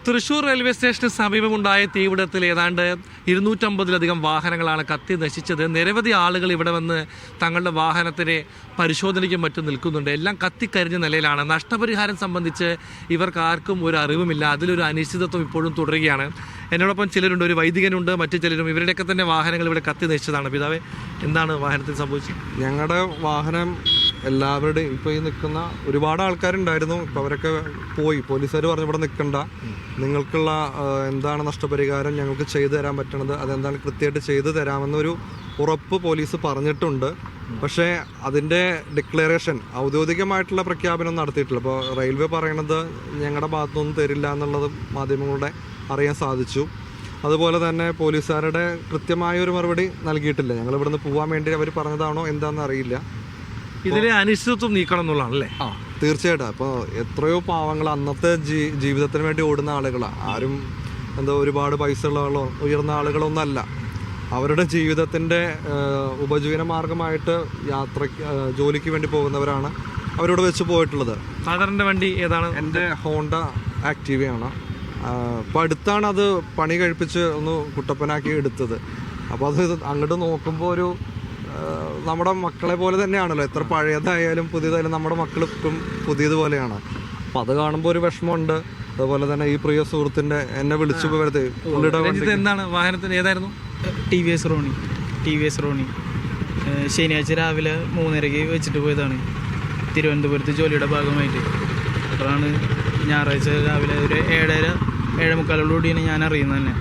Thrissur railway സ്റ്റേഷന് സമീപമുണ്ടായ തീപിടുത്തത്തിൽ ഏതാണ്ട് 250-ലധികം വാഹനങ്ങളാണ് കത്തി നശിച്ചത്. നിരവധി ആളുകൾ ഇവിടെ വന്ന് തങ്ങളുടെ വാഹനത്തിനെ പരിശോധനയ്ക്കും മറ്റും നിൽക്കുന്നുണ്ട്. എല്ലാം കത്തിക്കരിഞ്ഞ നിലയിലാണ്. നഷ്ടപരിഹാരം സംബന്ധിച്ച് ഇവർക്ക് ആർക്കും ഒരു അറിവുമില്ല. അതിലൊരു അനിശ്ചിതത്വം ഇപ്പോഴും തുടരുകയാണ്. എന്നോടൊപ്പം ചിലരുണ്ട്, ഒരു വൈദികനുണ്ട്, മറ്റു ചിലരും. ഇവരുടെയൊക്കെ തന്നെ വാഹനങ്ങൾ ഇവിടെ കത്തി നശിച്ചതാണ്. പിതാവേ, എന്താണ് വാഹനത്തിൽ സംഭവിച്ചത്? ഞങ്ങളുടെ വാഹനം എല്ലാവരുടെയും ഇപ്പോൾ ഈ നിൽക്കുന്ന ഒരുപാട് ആൾക്കാരുണ്ടായിരുന്നു. ഇപ്പോൾ അവരൊക്കെ പോയി. പോലീസുകാർ പറഞ്ഞു ഇവിടെ നിൽക്കണ്ട, നിങ്ങൾക്കുള്ള എന്താണ് നഷ്ടപരിഹാരം ഞങ്ങൾക്ക് ചെയ്തു തരാൻ പറ്റണത് അതെന്താണ് കൃത്യമായിട്ട് ചെയ്തു തരാമെന്നൊരു ഉറപ്പ് പോലീസ് പറഞ്ഞിട്ടുണ്ട്. പക്ഷേ അതിൻ്റെ ഡിക്ലറേഷൻ ഔദ്യോഗികമായിട്ടുള്ള പ്രഖ്യാപനം നടത്തിയിട്ടില്ല. അപ്പോൾ റെയിൽവേ പറയണത് ഞങ്ങളുടെ ഭാഗത്തുനിന്നും തരില്ല എന്നുള്ളത് മാധ്യമങ്ങളുടെ അറിയാൻ സാധിച്ചു. അതുപോലെ തന്നെ പോലീസുകാരുടെ കൃത്യമായൊരു മറുപടി നൽകിയിട്ടില്ല. ഞങ്ങൾ ഇവിടുന്ന് പോകാൻ വേണ്ടി അവർ പറഞ്ഞതാണോ എന്താണെന്ന് അറിയില്ല. ഇതിലെ അനിശ്ചിതത്വം നീക്കണം എന്നുള്ളതാണല്ലേ? തീർച്ചയായിട്ടും. അപ്പോൾ എത്രയോ പാവങ്ങൾ അന്നത്തെ ജീവിതത്തിന് വേണ്ടി ഓടുന്ന ആളുകളാണ്. ആരും ഒരുപാട് പൈസ ഉള്ള ഉയർന്ന ആളുകളൊന്നല്ല. അവരുടെ ജീവിതത്തിൻ്റെ ഉപജീവന മാർഗമായിട്ട് ജോലിക്ക് വേണ്ടി പോകുന്നവരാണ് അവരോട് വെച്ച് പോയിട്ടുള്ളത്. സാധാരണ വണ്ടി ഏതാണ്? എൻ്റെ ഹോണ്ട ആക്റ്റീവയാണ്. അപ്പോൾ അടുത്താണ് അത് പണി കഴിപ്പിച്ച് ഒന്ന് കുട്ടപ്പനാക്കി എടുത്തത്. അപ്പോൾ അത് അങ്ങോട്ട് നോക്കുമ്പോൾ ഒരു നമ്മുടെ മക്കളെ പോലെ തന്നെയാണല്ലോ. എത്ര പഴയതായാലും പുതിയതായാലും നമ്മുടെ മക്കൾ ഇപ്പം പുതിയതുപോലെയാണ്. അപ്പോൾ അത് കാണുമ്പോൾ ഒരു വിഷമമുണ്ട്. അതുപോലെ തന്നെ ഈ പ്രിയ സുഹൃത്തിൻ്റെ എന്നെ വിളിച്ചു പോയത് എന്താണ് വാഹനത്തിന് ഏതായിരുന്നു? ടി വി എസ് റോണി ശനിയാഴ്ച രാവിലെ 3:30 വെച്ചിട്ട് പോയതാണ് തിരുവനന്തപുരത്ത് ജോലിയുടെ ഭാഗമായിട്ട്. അപ്പോഴാണ് ഞായറാഴ്ച രാവിലെ ഒരു 7:45 ഞാൻ അറിയുന്നത് തന്നെ.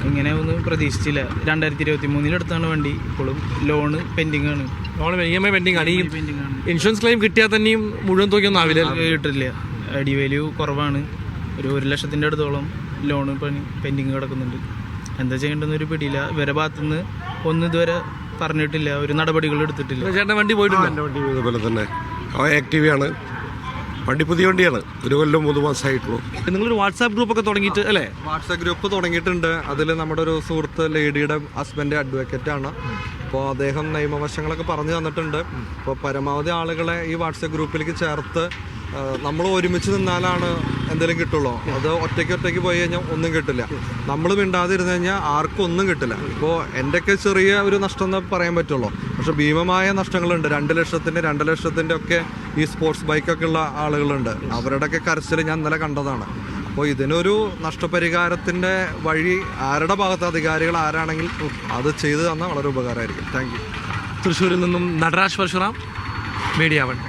ഇങ്ങനെ ഒന്നും പ്രതീക്ഷിച്ചില്ല. 2023 എടുത്താണ് വണ്ടി. ഇപ്പോഴും ലോണ് പെൻഡിങ് ആണ്. EMI പെൻഡിങ് ആണ്. ഇൻഷുറൻസ് ക്ലെയിം കിട്ടിയാൽ തന്നെയും മുഴുവൻ തുകയൊന്നും ആവില്ല, കിട്ടില്ല. ഐഡി വാല്യൂ കുറവാണ്. ഒരു 1 ലക്ഷത്തിൻ്റെ അടുത്തോളം ലോണ് പെൻഡിങ് കിടക്കുന്നുണ്ട്. എന്താ ചെയ്യേണ്ടെന്നൊരു പിടിയില്ല. ഇവരെ ഭാഗത്തുനിന്ന് ഒന്നും ഇതുവരെ പറഞ്ഞിട്ടില്ല, ഒരു നടപടികൾ എടുത്തിട്ടില്ല. ചേട്ടൻ വണ്ടി പോയിട്ടില്ല? എൻ്റെ വണ്ടി ഇതുപോലെ തന്നെ ആക്റ്റീവാണ്. വണ്ടി പുതിയ വണ്ടിയാണ്. 1 കൊല്ലം 3 മാസമായിട്ടുള്ളൂ. നിങ്ങളൊരു വാട്സാപ്പ് ഗ്രൂപ്പൊക്കെ തുടങ്ങിയിട്ട് അല്ലേ? വാട്സാപ്പ് ഗ്രൂപ്പ് തുടങ്ങിയിട്ടുണ്ട്. അതിൽ നമ്മുടെ ഒരു സുഹൃത്ത് ലേഡിയുടെ ഹസ്ബൻഡ് അഡ്വക്കേറ്റാണ്. അപ്പോൾ അദ്ദേഹം നിയമവശങ്ങളൊക്കെ പറഞ്ഞു തന്നിട്ടുണ്ട്. അപ്പോൾ പരമാവധി ആളുകളെ ഈ വാട്സാപ്പ് ഗ്രൂപ്പിലേക്ക് ചേർത്ത് നമ്മൾ ഒരുമിച്ച് നിന്നാലാണ് എന്തെങ്കിലും കിട്ടുള്ളൂ. അത് ഒറ്റയ്ക്ക് പോയി കഴിഞ്ഞാൽ ഒന്നും കിട്ടില്ല. നമ്മൾ മിണ്ടാതിരുന്നു കഴിഞ്ഞാൽ ആർക്കും ഒന്നും കിട്ടില്ല. ഇപ്പോൾ എൻ്റെയൊക്കെ ചെറിയ ഒരു നഷ്ടം എന്ന് പറയാൻ പറ്റുള്ളൂ. പക്ഷെ ഭീമമായ നഷ്ടങ്ങളുണ്ട്. 2 ലക്ഷത്തിൻ്റെ ഒക്കെ ഈ സ്പോർട്സ് ബൈക്കൊക്കെ ഉള്ള ആളുകളുണ്ട്. അവരുടെയൊക്കെ കരച്ചിൽ ഞാൻ ഇന്നലെ കണ്ടതാണ്. അപ്പോൾ ഇതിനൊരു നഷ്ടപരിഹാരത്തിൻ്റെ വഴി ആരുടെ ഭാഗത്ത് അധികാരികൾ ആരാണെങ്കിൽ അത് ചെയ്തു തന്നാൽ വളരെ ഉപകാരമായിരിക്കും. Thank you. തൃശ്ശൂരിൽ നിന്നും നടരാജ് പരശുറാം, മീഡിയ 1.